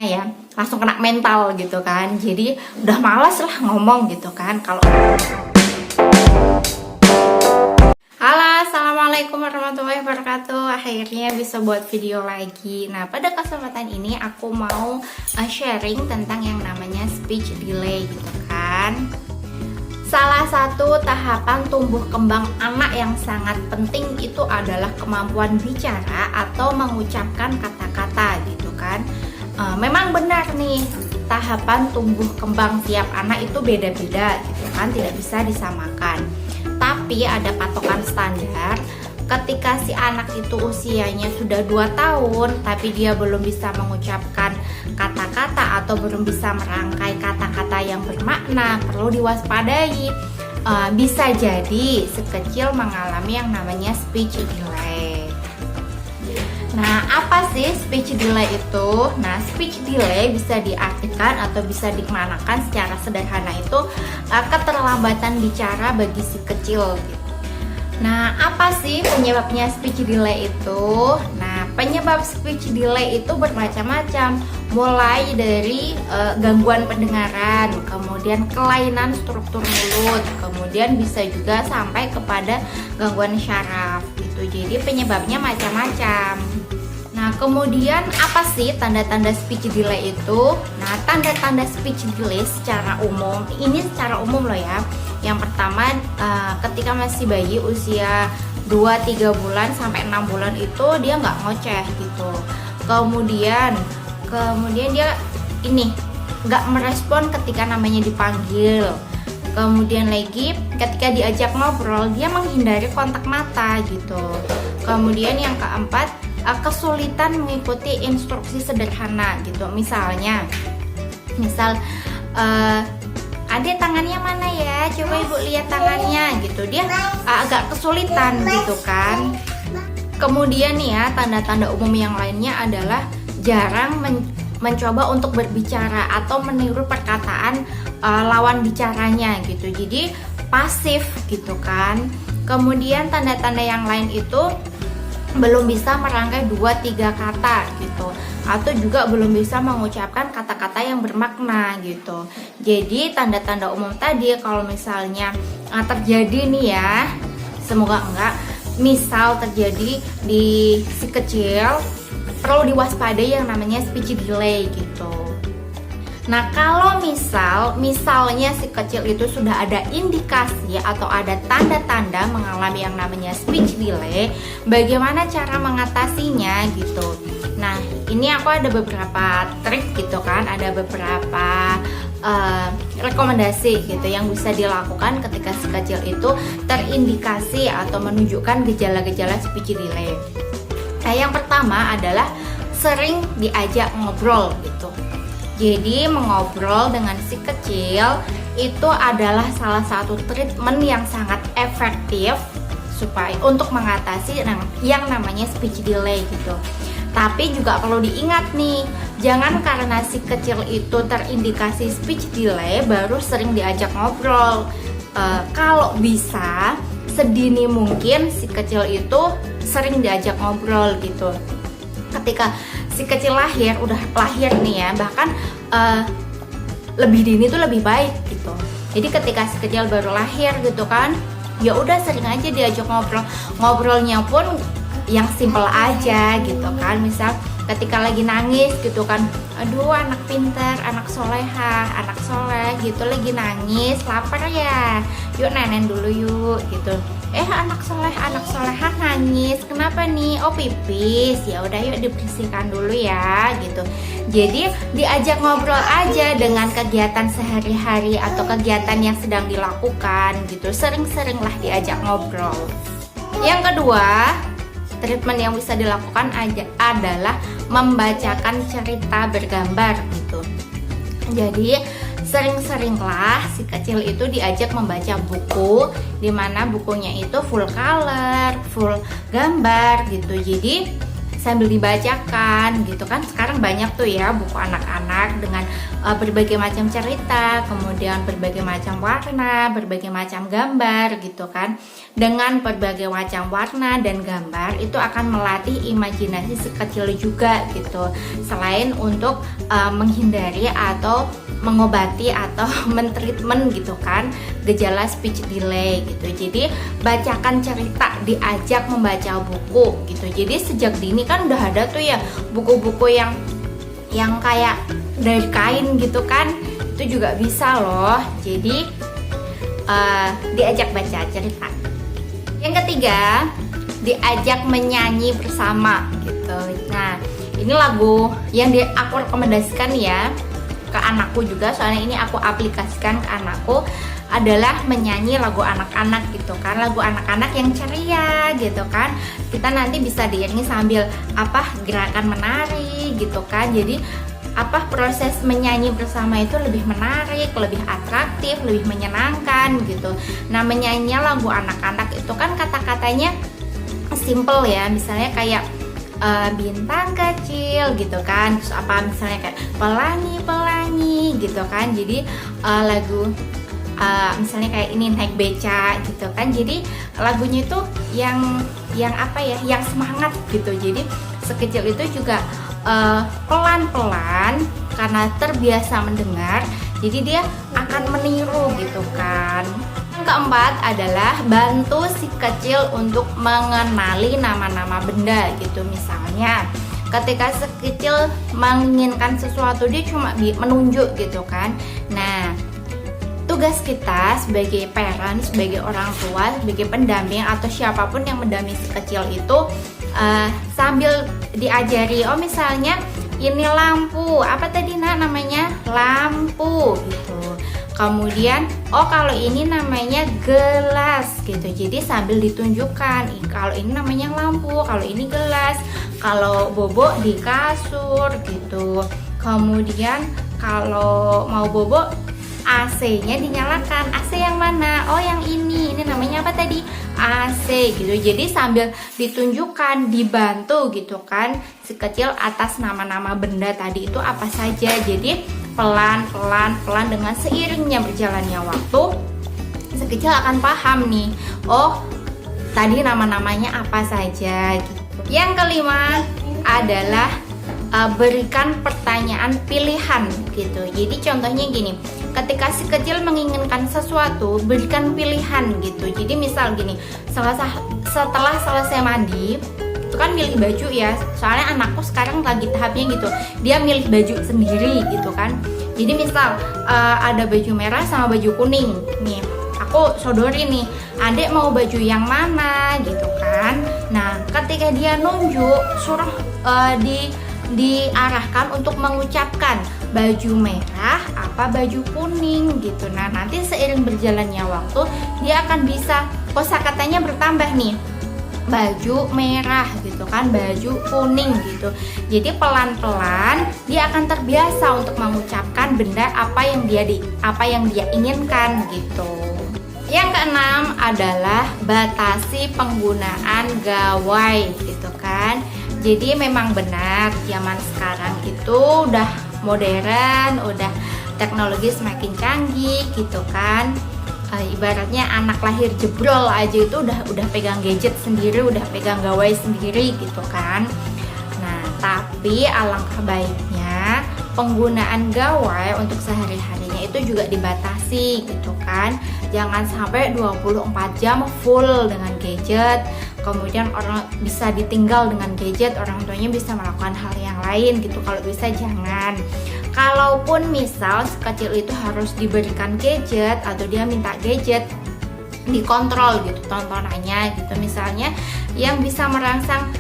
ya langsung kena mental gitu kan. Jadi udah malas lah ngomong gitu kan. Kalau halo, assalamualaikum warahmatullahi wabarakatuh. Akhirnya bisa buat video lagi. Nah, pada kesempatan ini aku mau sharing tentang yang namanya speech delay gitu kan. Salah satu tahapan tumbuh kembang anak yang sangat penting itu adalah kemampuan bicara atau mengucapkan kata-kata gitu kan. Memang benar nih, tahapan tumbuh kembang tiap anak itu beda-beda gitu kan, tidak bisa disamakan. Tapi ada patokan standar. Ketika si anak itu usianya sudah 2 tahun tapi dia belum bisa mengucapkan kata-kata atau belum bisa merangkai kata-kata yang bermakna, perlu diwaspadai. Bisa jadi si kecil mengalami yang namanya speech delay. Nah, apa sih speech delay itu? Nah, speech delay bisa diartikan atau bisa dimaknakan secara sederhana itu keterlambatan bicara bagi si kecil gitu. Nah, apa sih penyebabnya speech delay itu? Nah, penyebab speech delay itu bermacam-macam, mulai dari gangguan pendengaran, kemudian kelainan struktur mulut, kemudian bisa juga sampai kepada gangguan syaraf gitu. Jadi penyebabnya macam-macam. Nah, kemudian apa sih tanda-tanda speech delay itu? Nah, tanda-tanda speech delay secara umum, ini secara umum loh ya. Yang pertama, ketika masih bayi usia 2-3 bulan sampai 6 bulan itu dia nggak ngoceh gitu. Kemudian dia ini nggak merespon ketika namanya dipanggil. Kemudian lagi ketika diajak ngobrol dia menghindari kontak mata gitu. Kemudian yang keempat, kesulitan mengikuti instruksi sederhana gitu. Misal adek tangannya mana ya, coba ibu lihat tangannya gitu. Dia agak kesulitan gitu kan. Kemudian nih ya, tanda-tanda umum yang lainnya adalah jarang mencoba untuk berbicara atau meniru perkataan lawan bicaranya gitu. Jadi pasif gitu kan. Kemudian tanda-tanda yang lain itu belum bisa merangkai 2-3 kata gitu, atau juga belum bisa mengucapkan kata-kata yang bermakna gitu. Jadi tanda-tanda umum tadi kalau misalnya terjadi nih ya, semoga enggak, misal terjadi di si kecil, perlu diwaspadai yang namanya speech delay gitu. Nah, kalau misalnya si kecil itu sudah ada indikasi atau ada tanda-tanda mengalami yang namanya speech delay, bagaimana cara mengatasinya gitu. Nah, ini aku ada beberapa trik gitu kan, ada beberapa rekomendasi gitu yang bisa dilakukan ketika si kecil itu terindikasi atau menunjukkan gejala-gejala speech delay. Nah, yang pertama adalah sering diajak ngobrol gitu. Jadi mengobrol dengan si kecil itu adalah salah satu treatment yang sangat efektif supaya untuk mengatasi yang namanya speech delay gitu. Tapi juga perlu diingat nih, jangan karena si kecil itu terindikasi speech delay baru sering diajak ngobrol. Kalau bisa sedini mungkin si kecil itu sering diajak ngobrol gitu. Ketika si kecil udah lahir nih ya, bahkan lebih dini tuh lebih baik gitu. Jadi ketika si kecil baru lahir gitu kan, ya udah sering aja diajak ngobrol. Ngobrolnya pun yang simple aja gitu kan. Misal ketika lagi nangis gitu kan, aduh anak pintar, anak soleha, anak soleh gitu lagi nangis, lapar ya, yuk nenen dulu yuk gitu. Anak soleha nangis, kenapa nih? Oh pipis, ya udah yuk dibersihkan dulu ya gitu. Jadi diajak ngobrol aja dengan kegiatan sehari-hari atau kegiatan yang sedang dilakukan gitu. Sering-seringlah diajak ngobrol. Yang kedua, treatment yang bisa dilakukan adalah membacakan cerita bergambar gitu. Jadi sering-seringlah si kecil itu diajak membaca buku, dimana bukunya itu full color, full gambar gitu. Jadi sambil dibacakan gitu kan. Sekarang banyak tuh ya buku anak-anak dengan berbagai macam cerita, kemudian berbagai macam warna, berbagai macam gambar gitu kan. Dengan berbagai macam warna dan gambar itu akan melatih imajinasi si kecil juga gitu. Selain untuk menghindari atau mengobati atau mentreatment gitu kan gejala speech delay gitu. Jadi bacakan cerita, diajak membaca buku gitu. Jadi sejak dini kan udah ada tuh ya buku-buku yang kayak dari kain gitu kan, itu juga bisa loh. Jadi diajak baca cerita. Yang ketiga, diajak menyanyi bersama gitu. Nah, ini lagu yang aku rekomendasikan ya ke anakku juga, soalnya ini aku aplikasikan ke anakku, adalah menyanyi lagu anak-anak gitu kan, lagu anak-anak yang ceria gitu kan. Kita nanti bisa diiringi sambil gerakan menari gitu kan. Jadi proses menyanyi bersama itu lebih menarik, lebih atraktif, lebih menyenangkan gitu. Nah, menyanyi lagu anak-anak itu kan kata-katanya simple ya, misalnya kayak bintang kecil gitu kan, terus misalnya kayak pelangi gitu kan. Jadi lagu misalnya kayak ini naik beca gitu kan. Jadi lagunya itu yang semangat gitu. Jadi sekecil itu juga pelan-pelan karena terbiasa mendengar, jadi dia akan meniru gitu kan. Yang keempat adalah bantu si kecil untuk mengenali nama-nama benda gitu. Misalnya ketika si kecil menginginkan sesuatu, dia cuma menunjuk gitu kan. Nah, tugas kita sebagai parent, sebagai orang tua, sebagai pendamping atau siapapun yang mendampingi si kecil itu sambil diajari, oh misalnya ini lampu, apa tadi namanya lampu gitu. Kemudian oh kalau ini namanya gelas gitu. Jadi sambil ditunjukkan, kalau ini namanya lampu, kalau ini gelas, kalau bobo di kasur gitu. Kemudian kalau mau bobo AC-nya dinyalakan. AC yang mana? Oh yang ini namanya apa tadi? AC gitu. Jadi sambil ditunjukkan, dibantu gitu kan si kecil atas nama-nama benda tadi itu apa saja. Jadi pelan dengan seiringnya berjalannya waktu, si kecil akan paham nih, oh tadi nama-namanya apa saja gitu. Yang kelima adalah berikan pertanyaan pilihan gitu. Jadi contohnya gini, ketika si kecil menginginkan sesuatu, berikan pilihan gitu. Jadi misal gini, setelah selesai mandi, itu kan milih baju ya. Soalnya anakku sekarang lagi tahapnya gitu, dia milih baju sendiri gitu kan. Jadi misal ada baju merah sama baju kuning nih, aku sodorin nih, adek mau baju yang mana gitu kan. Nah, ketika dia nunjuk, suruh diarahkan untuk mengucapkan baju merah apa baju kuning gitu. Nah, nanti seiring berjalannya waktu dia akan bisa kosakatanya bertambah nih, baju merah gitu kan, baju kuning gitu. Jadi pelan-pelan dia akan terbiasa untuk mengucapkan benda apa yang dia inginkan gitu. Yang keenam adalah batasi penggunaan gawai gitu kan. Jadi memang benar zaman sekarang itu udah modern, udah teknologi semakin canggih gitu kan. Ibaratnya anak lahir jebrol aja itu udah pegang gadget sendiri, udah pegang gawai sendiri gitu kan. Nah, tapi alangkah baiknya penggunaan gawai untuk sehari-harinya itu juga dibatasi gitu kan. Jangan sampai 24 jam full dengan gadget. Kemudian orang bisa ditinggal dengan gadget, orang tuanya bisa melakukan hal yang lain gitu. Kalau bisa jangan. Kalaupun misal sekecil itu harus diberikan gadget atau dia minta gadget, dikontrol gitu tontonannya gitu. Misalnya yang bisa merangsang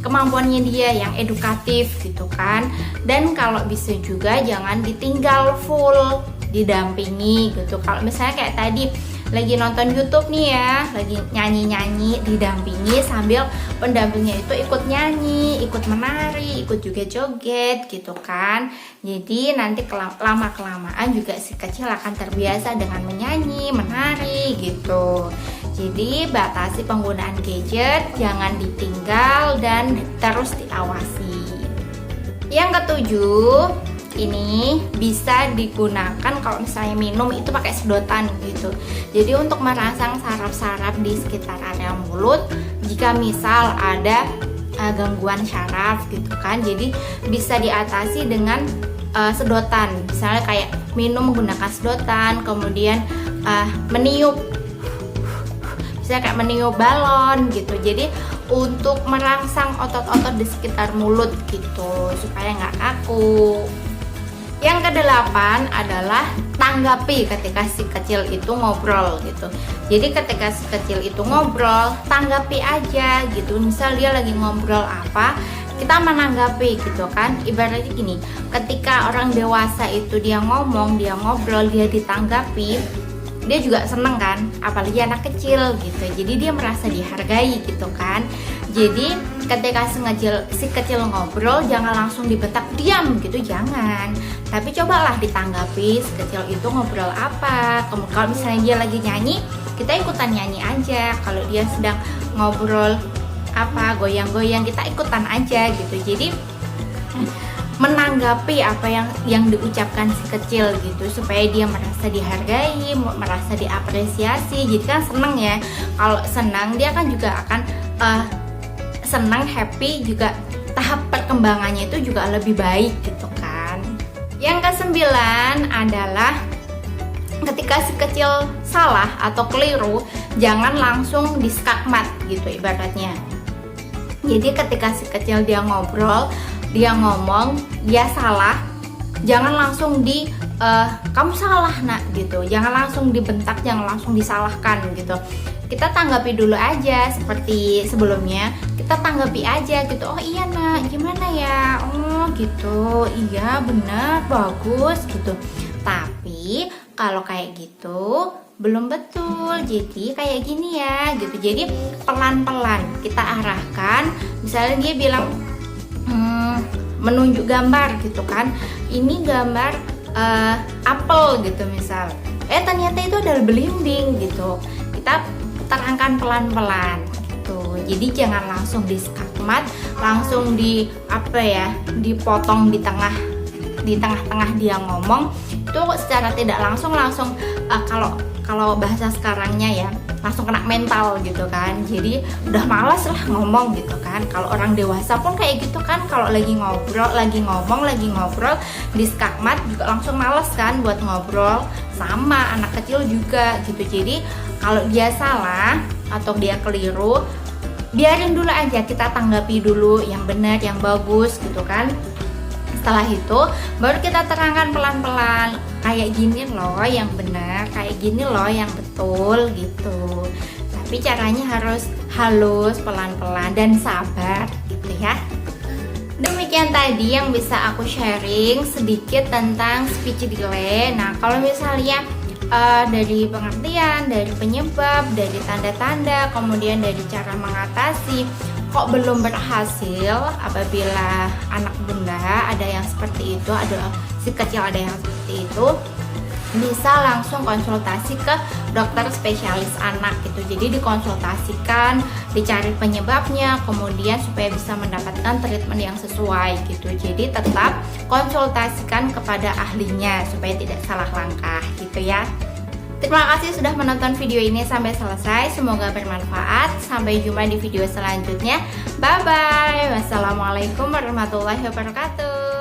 kemampuannya dia, yang edukatif gitu kan. Dan kalau bisa juga jangan ditinggal full, didampingi gitu. Kalau misalnya kayak tadi lagi nonton YouTube nih ya, lagi nyanyi-nyanyi didampingi sambil pendampingnya itu ikut nyanyi, ikut menari, ikut juga joget gitu kan. Jadi nanti lama-kelamaan juga si kecil akan terbiasa dengan menyanyi, menari gitu. Jadi batasi penggunaan gadget, jangan ditinggal dan terus diawasi. Yang ketujuh, ini bisa digunakan kalau misalnya minum itu pakai sedotan gitu. Jadi untuk merangsang saraf-saraf di sekitar area mulut, jika misal ada gangguan saraf gitu kan, jadi bisa diatasi dengan sedotan. Misalnya kayak minum menggunakan sedotan, kemudian meniup, misalnya kayak meniup balon gitu. Jadi untuk merangsang otot-otot di sekitar mulut gitu supaya nggak kaku. Yang kedelapan adalah tanggapi ketika si kecil itu ngobrol gitu. Jadi ketika si kecil itu ngobrol, tanggapi aja gitu. Misal dia lagi ngobrol apa, kita menanggapi gitu kan. Ibaratnya gini, ketika orang dewasa itu dia ngomong, dia ngobrol, dia ditanggapi, dia juga seneng kan, apalagi anak kecil gitu. Jadi dia merasa dihargai gitu kan. Jadi ketika si kecil ngobrol, jangan langsung dibentak diam gitu, jangan. Tapi cobalah ditanggapi si kecil itu ngobrol apa. Kalau misalnya dia lagi nyanyi, kita ikutan nyanyi aja. Kalau dia sedang ngobrol apa, goyang-goyang, kita ikutan aja gitu. Jadi menanggapi apa yang diucapkan si kecil gitu, supaya dia merasa dihargai, merasa diapresiasi. Jadi kan seneng ya. Kalau senang, dia kan juga akan senang, happy, juga tahap perkembangannya itu juga lebih baik gitu kan. Yang kesembilan adalah ketika si kecil salah atau keliru, jangan langsung diskakmat gitu ibaratnya. Jadi ketika si kecil dia ngobrol, dia ngomong, dia salah, jangan langsung kamu salah nak gitu, jangan langsung dibentak, jangan langsung disalahkan gitu. Kita tanggapi dulu aja seperti sebelumnya, kita tanggapi aja gitu. Oh iya nak, gimana ya? Oh gitu, iya benar, bagus gitu. Tapi kalau kayak gitu belum betul, jadi kayak gini ya gitu. Jadi pelan-pelan kita arahkan. Misalnya dia bilang menunjuk gambar gitu kan, ini gambar apel gitu misal, ternyata itu adalah belimbing gitu. Kita terangkan pelan-pelan gitu. Jadi jangan langsung diskakmat, langsung dipotong di tengah-tengah dia ngomong. Itu secara tidak langsung kalau bahasa sekarangnya ya, langsung kena mental gitu kan. Jadi udah malas lah ngomong gitu kan. Kalau orang dewasa pun kayak gitu kan, kalau lagi ngobrol diskakmat juga langsung malas kan buat ngobrol. Sama anak kecil juga gitu. Jadi kalau dia salah atau dia keliru, biarin dulu aja, kita tanggapi dulu yang benar, yang bagus gitu kan. Setelah itu baru kita terangkan pelan-pelan, kayak gini loh yang benar, kayak gini loh yang betul gitu. Tapi caranya harus halus, pelan-pelan dan sabar gitu ya. Demikian tadi yang bisa aku sharing sedikit tentang speech delay. Nah, kalau misalnya dari pengertian, dari penyebab, dari tanda-tanda, kemudian dari cara mengatasi, kok belum berhasil apabila anak bunda ada yang seperti itu, ada si kecil ada yang seperti itu, bisa langsung konsultasi ke dokter spesialis anak gitu. Jadi dikonsultasikan, dicari penyebabnya, kemudian supaya bisa mendapatkan treatment yang sesuai gitu. Jadi tetap konsultasikan kepada ahlinya supaya tidak salah langkah gitu ya. Terima kasih sudah menonton video ini sampai selesai. Semoga bermanfaat. Sampai jumpa di video selanjutnya. Bye bye. Wassalamualaikum warahmatullahi wabarakatuh.